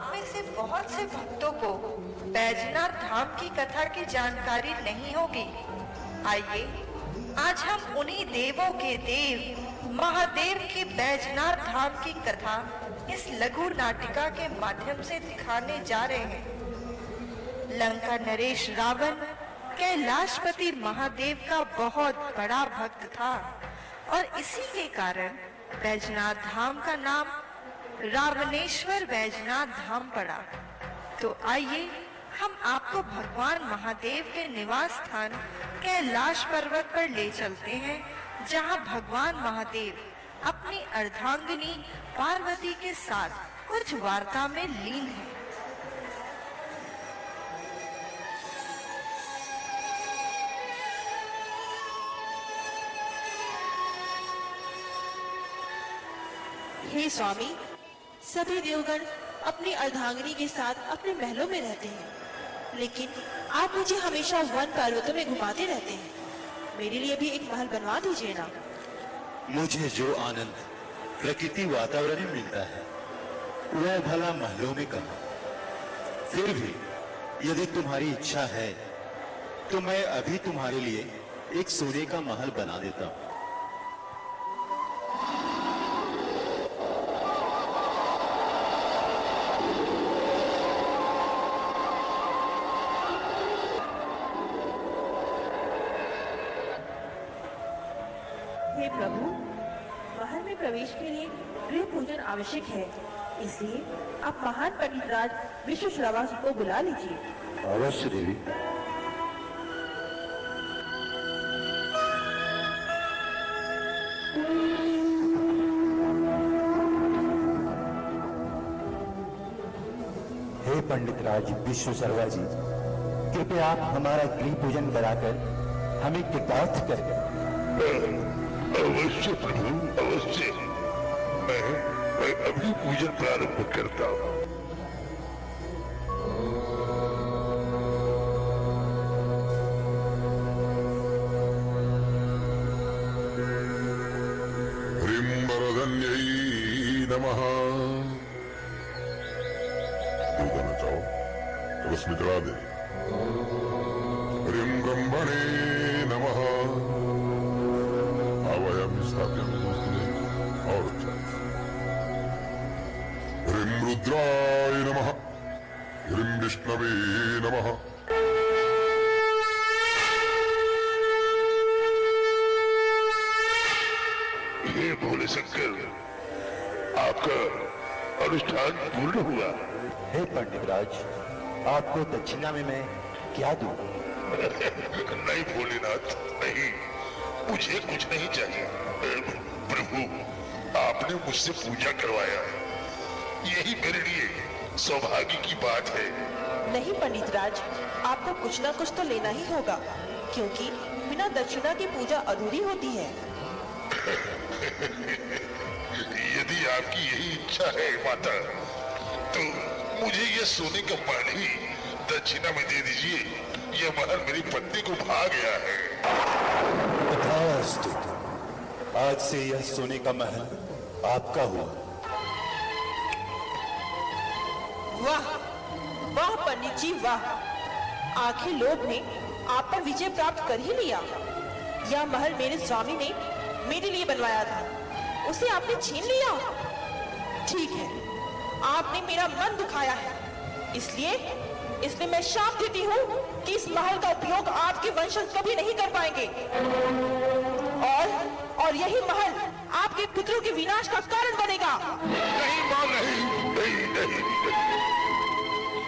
आप में से बहुत से भक्तों को बैजनाथ धाम की कथा की जानकारी नहीं होगी। आइए आज हम उन्हीं देवों के देव महादेव की बैजनाथ धाम की कथा इस लघु नाटिका के माध्यम से दिखाने जा रहे हैं। लंका नरेश रावण कैलाशपति महादेव का बहुत बड़ा भक्त था और इसी के कारण बैजनाथ धाम का नाम रावणेश्वर बैजनाथ धाम पड़ा। तो आइए हम आपको भगवान महादेव के निवास स्थान कैलाश पर्वत पर ले चलते हैं, जहां भगवान महादेव अपनी अर्धांगिनी पार्वती के साथ कुछ वार्ता में लीन हैं। हे स्वामी, सभी देवगण अपनी अर्धांगिनी के साथ अपने महलों में रहते हैं, लेकिन आप मुझे हमेशा वन पर्वतों में घुमाते रहते हैं। मेरे लिए भी एक महल बनवा दीजिए ना। मुझे जो आनंद प्रकृति वातावरण में मिलता है वह भला महलों में कहाँ। फिर भी यदि तुम्हारी इच्छा है तो मैं अभी तुम्हारे लिए एक सोने का महल बना देता हूँ। हे प्रभु, महल में प्रवेश के लिए गृह पूजन आवश्यक है, इसलिए आप महान पंडित राज विश्वश्रवा को बुला लीजिए। अवश्य देवी। हे पंडित राज विश्वशर्वा जी, कृपया आप हमारा गृह पूजन कराकर हमें कृतार्थ करें। अवश्य प्रभु, अवश्य। मैं अभी पूजन प्रारंभ करता हूँ। ह्रीं वरदन्यै नमः। जो करना चाहो तो बस मिटा दे। ह्रीं ब्रह्मणे नमः। और ह्रीं रुद्राय नमः। ह्रीं विष्णवे नमः। हे भोले शंकर, आपका अनुष्ठान पूर्ण हुआ। हे पंडित राज, आपको दक्षिणा में मैं क्या दूं? नहीं भोलेनाथ, नहीं, मुझे कुछ नहीं चाहिए। प्रभु, आपने मुझसे पूजा करवाया है, यही मेरे लिए सौभाग्य की बात है। नहीं पंडित राज, आपको कुछ ना कुछ तो लेना ही होगा, क्योंकि बिना दक्षिणा की पूजा अधूरी होती है। यदि आपकी यही इच्छा है माता, तो मुझे यह सोने का महल ही दक्षिणा में दे दीजिए। यह महल मेरी पत्नी को भा गया है। तथास्तु। आज से यह सोने का महल आपका हुआ। वाह वाह पंडित जी, वाह! आखिर लोभ ने आप पर विजय प्राप्त कर ही लिया। यह महल मेरे स्वामी ने मेरे लिए बनवाया था, उसे आपने छीन लिया। ठीक है, आपने मेरा मन दुखाया है, इसलिए मैं शाप देती हूँ कि इस महल का उपयोग आपके वंशज कभी नहीं कर पाएंगे, और यही महल आपके पुत्रों के विनाश का कारण बनेगा। नहीं मां, नहीं।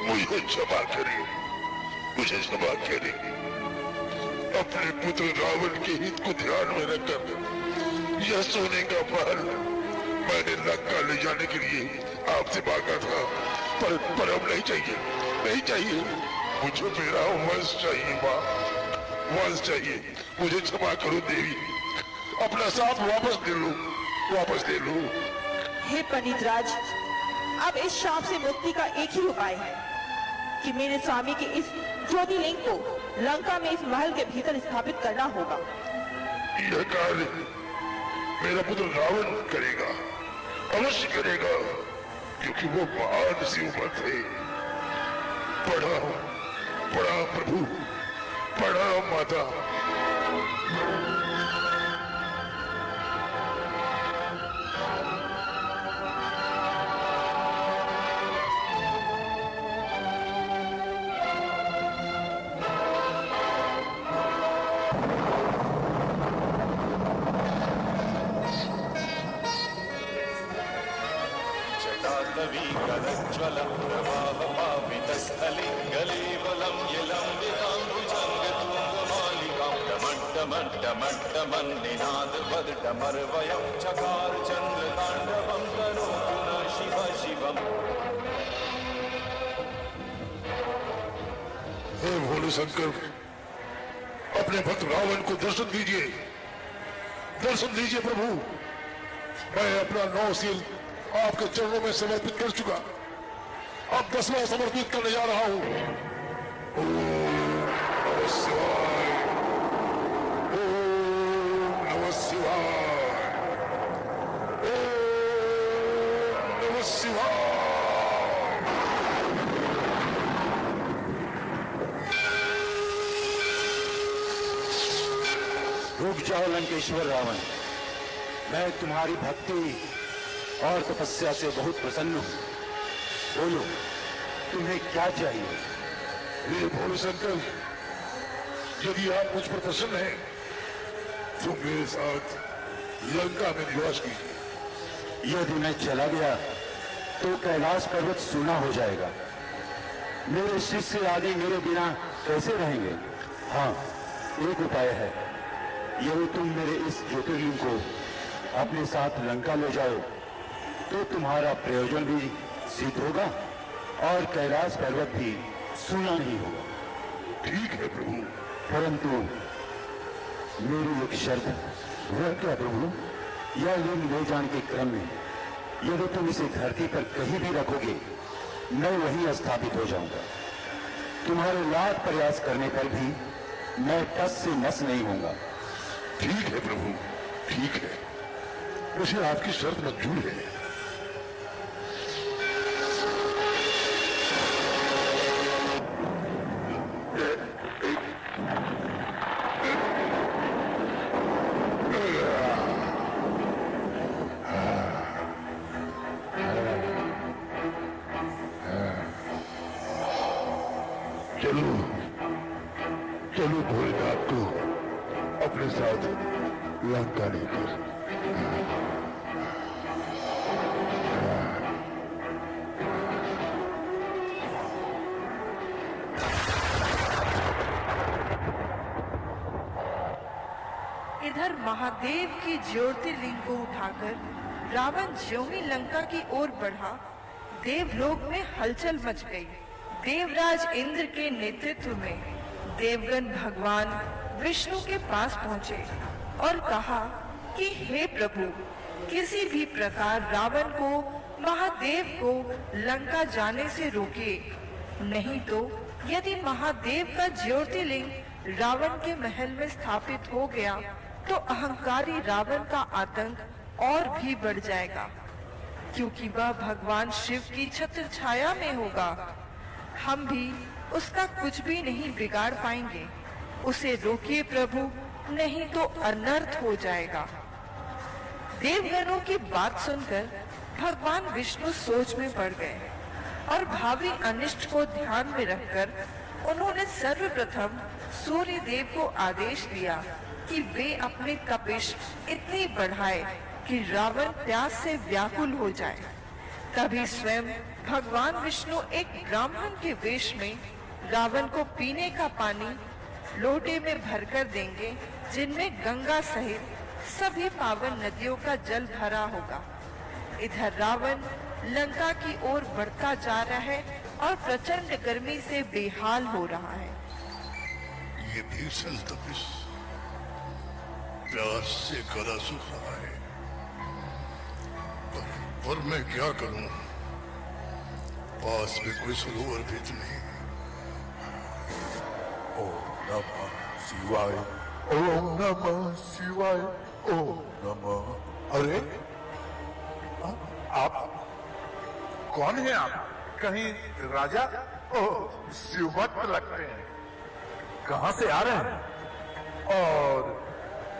मुझे क्षमा करिए, मुझे क्षमा करिए। अपने पुत्र रावण के हित को ध्यान में रखकर यह सोने का महल मैंने लंका ले जाने के लिए आपसे मांगा था, पर अब नहीं चाहिए। मुझे मेरा वंश चाहिए माँ, वंश चाहिए। मुझे क्षमा करो देवी, अपना साथ वापस ले लो। हे पंडित राज, अब इस शाप से मुक्ति का एक ही उपाय है कि मेरे स्वामी के इस ज्योतिर्लिंग को लंका में इस महल के भीतर स्थापित करना होगा। यह कार्य मेरा पुत्र रावण करेगा, अवश्य करेगा। क्योंकि वो महान सी उम्र थे। प्रणाम प्रणाम प्रभु, प्रणाम माता। जटाटवीकरज्ज्वलं प्रवाहपावितस्थलिङ्गलेवलं यलम्बिताम्बुजङ्गतुङ्गमालिकां डमड्डमड्डमड्डमन्निनादवद्डमर्वयं चकार चन्द्रताण्डवं करोतु न शिव शिवम्। हे भोले शंकर, अपने भक्त रावण को दर्शन दीजिए, दर्शन दीजिए प्रभु। मैं अपना 9 सिर आपके चरणों में समर्पित कर चुका, अब 10वां समर्पित करने जा रहा हूं। ओम नमः शिवाय, ओम नमः शिवाय, ओम नमः शिवाय। रुक जाओ लंकेश्वर रावण, मैं तुम्हारी भक्ति और तपस्या से बहुत प्रसन्न हूं। बोलो, तुम्हें क्या चाहिए? हे भोले शंकर, यदि आप मुझ पर प्रसन्न हैं तो मेरे साथ लंका में निवास कीजिए। यदि मैं चला गया तो कैलाश पर्वत सूना हो जाएगा। मेरे शिष्य आदि मेरे बिना कैसे रहेंगे? हाँ, एक उपाय है। यदि तुम मेरे इस ज्योतिर्लिंग को अपने साथ लंका ले जाओ तो तुम्हारा प्रयोजन भी सिद्ध होगा और कैलाश पर्वत भी सूना नहीं होगा। ठीक है प्रभु, परंतु मेरी एक शर्त है। वह क्या प्रभु? यह लिंग ले जाने के क्रम में यदि तुम इसे धरती पर कहीं भी रखोगे, मैं वहीं स्थापित हो जाऊंगा। तुम्हारे लाख प्रयास करने पर भी मैं टस से मस नहीं होऊंगा। ठीक है प्रभु, ठीक है। मुझे आपकी शर्त मंजूर है। चलो चलो भोलेनाथ को अपने साथ लंका लेकर। इधर महादेव की ज्योतिर्लिंग को उठाकर रावण ज्यों ही लंका की ओर बढ़ा, देवलोक में हलचल मच गई। देवराज इंद्र के नेतृत्व में देवगण भगवान विष्णु के पास पहुँचे और कहा कि हे प्रभु, किसी भी प्रकार रावण को, महादेव को लंका जाने से रोकिए, नहीं तो यदि महादेव का ज्योतिर्लिंग रावण के महल में स्थापित हो गया तो अहंकारी रावण का आतंक और भी बढ़ जाएगा, क्योंकि वह भगवान शिव की छत्र छाया में होगा। हम भी उसका कुछ भी नहीं बिगाड़ पाएंगे। उसे रोकिए प्रभु, नहीं तो अनर्थ हो जाएगा। देवगणों की बात सुनकर भगवान विष्णु सोच में पड़ गए और भावी अनिष्ट को ध्यान में रखकर उन्होंने सर्वप्रथम सूर्य देव को आदेश दिया कि वे अपनी तपिश इतनी बढ़ाए कि रावण प्यास से व्याकुल हो जाए। तभी स्वयं भगवान विष्णु एक ब्राह्मण के वेश में रावण को पीने का पानी लोटे में भरकर देंगे, जिनमें गंगा सहित सभी पावन नदियों का जल भरा होगा। इधर रावण लंका की ओर बढ़ता जा रहा है और प्रचंड गर्मी से बेहाल हो रहा है। ये भीषण तपिश प्यास से गला सूख रहा है, पर मैं क्या करूं? पास में कोई सरोवर भी तो नहीं। ओम नमः शिवाय, ओम नमः शिवाय, ओम नमः। अरे कौन है आप? कहीं राजा? ओह, शिवभक्त लगते हैं। कहां से आ रहे हैं और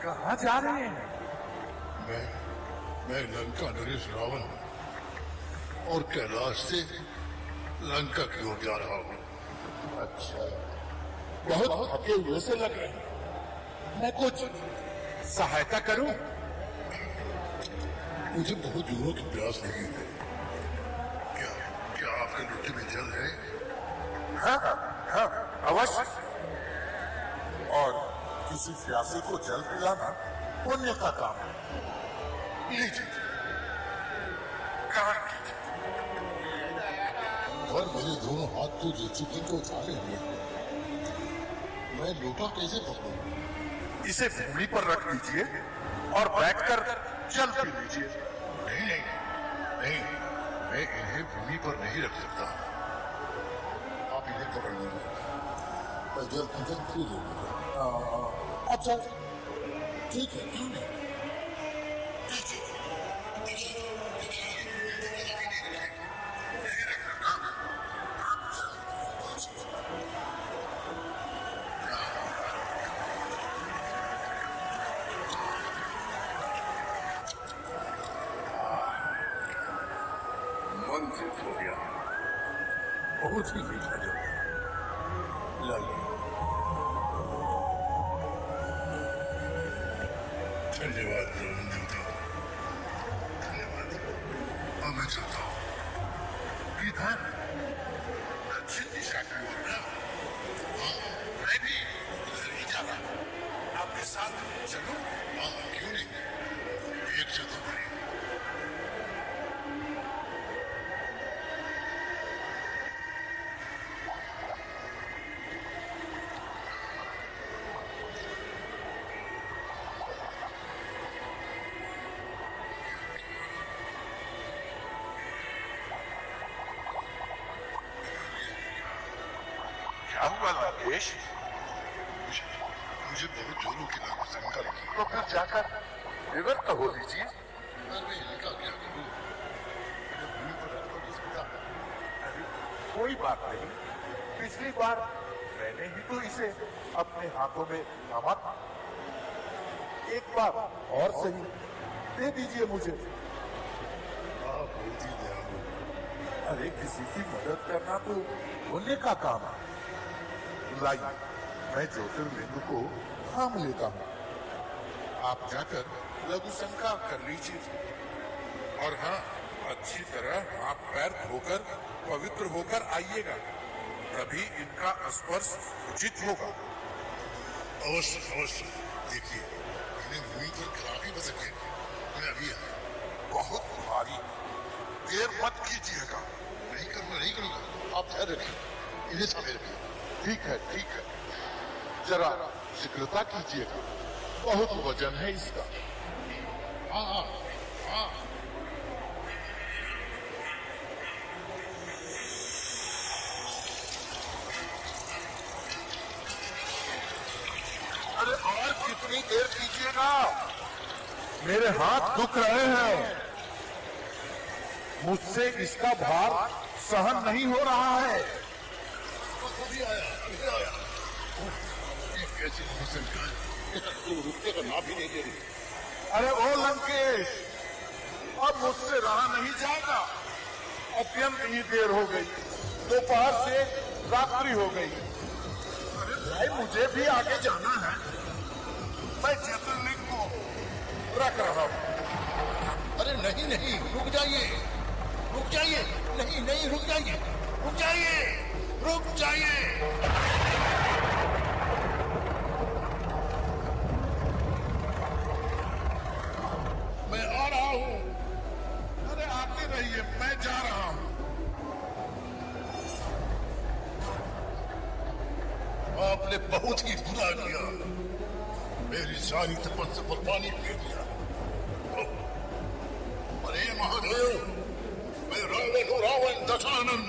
कहां जा रहे हैं? मैं लंका नरेश रावण हूं और कैलाश से लंका की ओर जा रहा हूं। अच्छा, बहुत थके हुए से लग रहे हैं। मैं कुछ सहायता करूं? मुझे बहुत जोरों की प्यास लगी है। क्या आपके लोटे में जल है? हाँ, अवश्य। और किसी प्यासे को जल पिलाना पुण्य का काम है। लीजिए, ग्रहण कीजिए। और मेरे दोनों हाथ तो दे चुके को उठाए हुए हैं। मैं लोटा कैसे पकड़ूं? इसे भूमि पर रख दीजिए और बैठकर जल पी लीजिए। नहीं, मैं इन्हें भूमि पर नहीं रख सकता। आप इन्हें पकड़ लीजिए और जल अंदर पी लीजिए। अच्छा, ठीक है, क्यों नहीं? मंजिल हो गया। बहुत ही मीठा जल है। लाइए। धन्यवाद रमनजोता, धन्यवाद। अब मैं चलता हूँ। इधर दक्षिण दिशा की ओर ना। हाँ, मैं भी उधर ही जा रहा हूँ। आपके साथ चलूं? हाँ, क्यों नहीं? एक जगह पर क्या हुआ राकेश? मुझे बहुत जोरों की शंका लगी। तो फिर जाकर निवृत्त हो लीजिए। क्या करूं? कोई बात नहीं। पिछली बार मैंने ही तो इसे अपने हाथों में थामा था। एक बार और सही दे दीजिए मुझे। आप बहुत ही दयालु। अरे, किसी की मदद करना तो पुण्य का काम है। लाइए, मैं ज्योतिर्लिंग को थाम लेता हूँ। आप जाकर लघु संस्कार कर लीजिए। और हाँ, अच्छी तरह हाथ पैर धोकर पवित्र होकर आइएगा, तभी इनका स्पर्श उचित होगा। अवश्य अवश्य। देखिए, इन्हें भूमि पर खराब ही बसके मैं अभी बहुत भारी। देर मत कीजिएगा। नहीं करूँगा। आप ध्यान रखिए, इन्हें समय रखिए। ठीक है, ठीक है। जरा शीघ्रता कीजिएगा, बहुत वजन है इसका। हाँ। अरे, और कितनी देर कीजिएगा? मेरे हाथ दुख रहे हैं। मुझसे इसका भार सहन नहीं हो रहा है। आया। कैसी रुकने का नाम भी नहीं दे रही। अरे ओ लंकेश, अब मुझसे रहा नहीं जाएगा। अत्यंत ही देर हो गई। दोपहर से रात्रि हो गई। अरे भाई, मुझे भी आगे जाना है। मैं ज्योतिर्लिंग को रख रहा हूँ। अरे नहीं, रुक जाइए। नहीं, रुक जाइए। मैं आ रहा हूँ। अरे आते रहिए, मैं जा रहा हूँ। आपने बहुत ही बुरा किया। मेरी सारी तपस्या पर पानी फेर दिया। अरे महादेव, मैं रावण हूँ, रावण दशानन।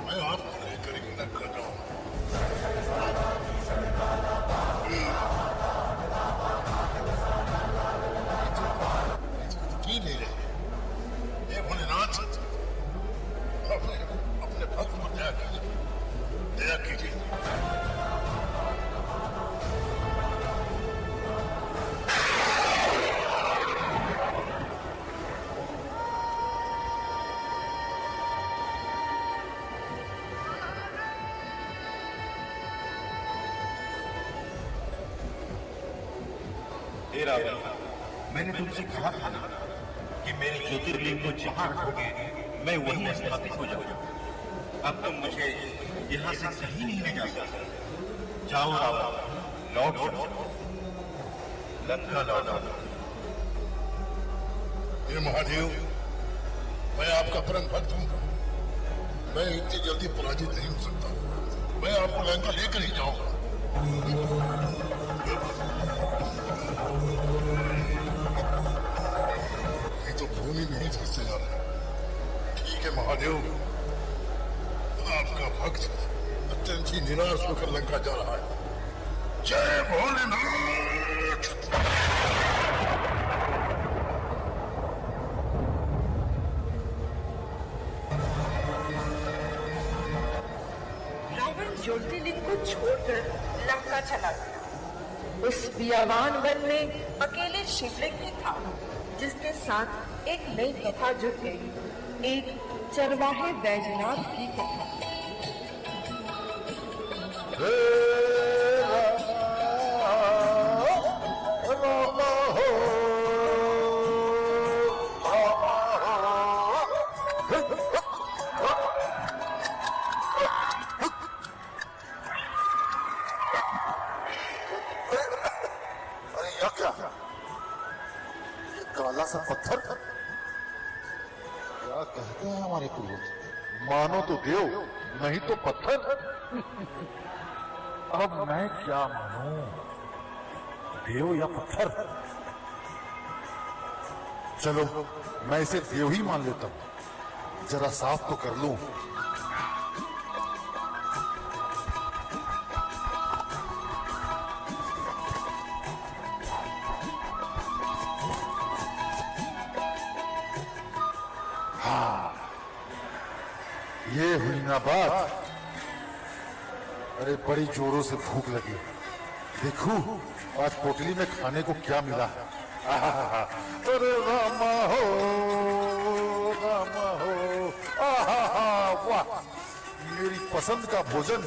मैं आपको लेकर ही न कर रहा हूँ। नहीं रहे। भोलेनाथ, हे रावण, मैंने तुमसे कहा था ना कि मेरे ज्योतिर्लिंग को जहां रखोगे मैं वहीं स्थापित हो जाऊंगा। अब तुम मुझे यहाँ से कहीं नहीं ले जा सकते। जाओ रावण, लौट जाओ, लंका लौट आओ। हे महादेव, मैं आपका परम भक्त हूँ। मैं इतनी जल्दी पराजित नहीं हो सकता। मैं आपको लंका लेकर ही जाऊंगा। ये तो भूमि में ही फंसते जा रहा है। ठीक है महादेव, आपका भक्त अत्यंत ही निराश होकर लंका जा रहा है। जय भोलेनाथ। रावण ज्योतिर्लिंग को छोड़कर लंका चला गया। उस बियावान वन में अकेले शिवलिंग ही था, जिसके साथ एक नई कथा जुड़ गई, एक चरवाहे बैजनाथ की कथा। अरे यह क्या? ये काला सा पत्थर क्या कहते हैं हमारे पूर्वज? मानो तो देव, नहीं तो पत्थर। अब मैं क्या मानूं, देव या पत्थर? चलो मैं इसे देव ही मान लेता हूँ। जरा साफ तो कर लूं। ये हुई ना बात। अरे बड़ी जोरों से भूख लगी। देखूं आज पोटली में खाने को क्या मिला है। आहा, अरे रामा हो, रामा हो। आहा, वाह, मेरी पसंद का भोजन।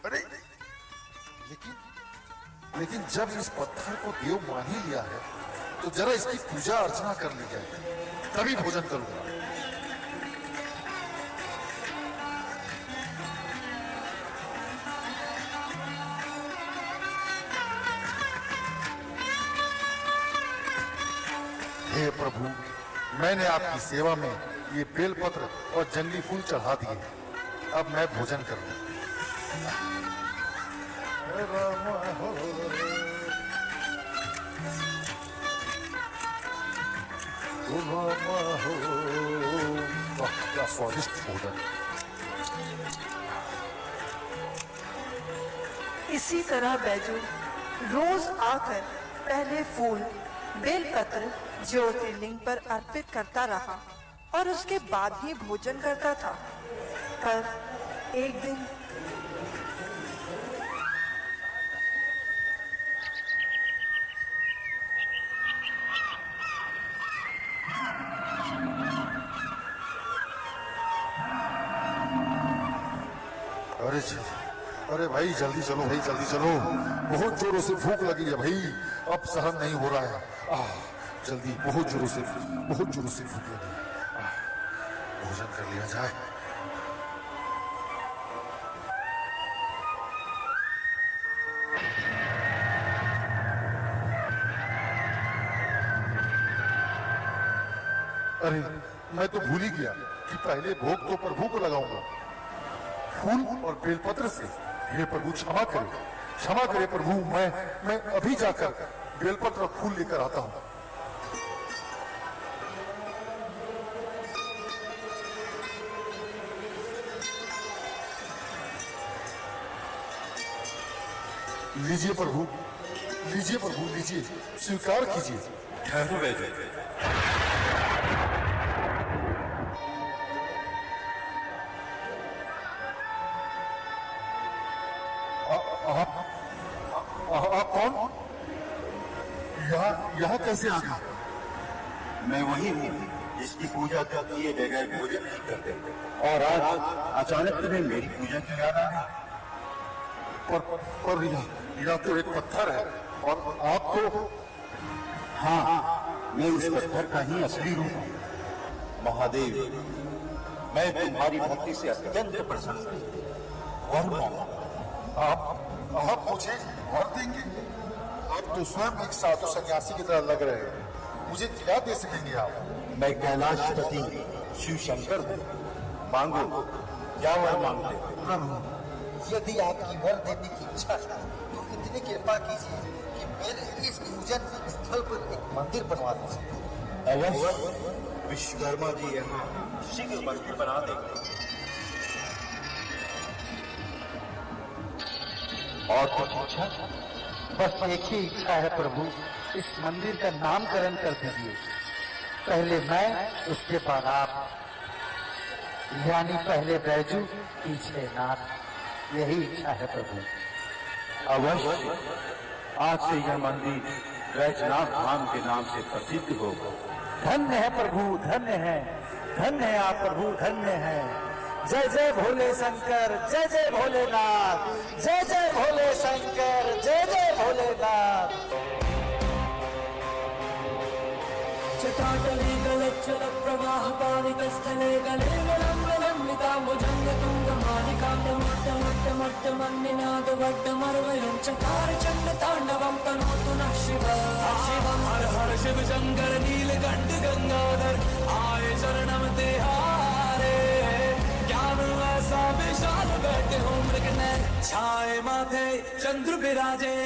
अरे लेकिन जब इस पत्थर को देव मान ही लिया है तो जरा इसकी पूजा अर्चना कर ली जाए, तभी भोजन करूंगा। हे प्रभु, मैंने आपकी सेवा में ये बेलपत्र और जंगली फूल चढ़ा दिए। अब मैं भोजन करूं। वाह, क्या स्वादिष्ट भोजन। इसी तरह बैजू रोज आकर पहले फूल बेलपत्र ज्योतिर्लिंग पर अर्पित करता रहा और उसके बाद ही भोजन करता था। पर एक दिन अरे भाई जल्दी चलो, भाई जल्दी चलो। बहुत जोरों से भूख लगी है भाई, अब सहन नहीं हो रहा है। जल्दी, बहुत जोरों से भूख लगी। भोजन कर लिया जाए। अरे मैं तो भूल ही गया कि पहले भोग तो प्रभु को लगाऊंगा, फूल और बेलपत्र से। हे प्रभु क्षमा करे प्रभु। मैं अभी जाकर बेलपत्र और फूल लेकर आता हूँ। लीजिए प्रभु, लीजिए, स्वीकार कीजिए। ठहरो बैजू, आप कौन? यहाँ कैसे आ गए? मैं वही हूँ जिसकी पूजा का किए बगैर भोजन नहीं करते। और आज अचानक तुम्हें मेरी पूजा की याद आ गई। पर यह तो एक पत्थर है और आप तो हाँ, मैं उस पत्थर का ही असली रूप हूँ। महादेव, मैं तुम्हारी भक्ति से अत्यंत प्रसन्न हूँ। वर मांगा। आप मुझे वर देंगे? आप तो स्वयं एक साधु सन्यासी की तरह लग रहे हैं, मुझे क्या दे सकेंगे आप? मैं कैलाशपति शिव शंकर हूँ। मांगो, क्या वर मांगते हो? प्रभु, यदि आपकी वर देने की इच्छा है तो इतनी कृपा कीजिए कि मेरे इस पूजन स्थल पर एक मंदिर बनवा दीजिए। अवश्य, विश्वकर्मा जी यहाँ शीघ्र मंदिर बना देंगे। और कुछ इच्छा? बस एक ही इच्छा है प्रभु, इस मंदिर का नामकरण कर दीजिए। पहले मैं, उसके बाद आप, यानी पहले बैजू पीछे नाथ। यही इच्छा है प्रभु। अवश्य, आज से यह मंदिर बैजनाथ धाम के नाम से प्रसिद्ध होगा। धन्य है प्रभु, धन्य है, धन्य है आप प्रभु, धन्य है। जय जय भोले शंकर, जय जय भोलेनाथ, जय जय भोले शंकर, जय जय भोलेनाथ। चटाटले गलच्चल प्रवाह पावितस्थले गले गलम्बलम्बिता भुजंग तुंग मालिकान्तमट्टमट्टमट्टमन्निनाद वड्डमर्वयं चकार चण्ड ताण्डवं तनोतु नः शिवं हर हर शिव शंकर नीलकंठ गंगाधर आए शरणम तिहारे। ज्ञान ऐसा विशाल बैठे हो मृग नैन छाए माथे चंद्र विराजे।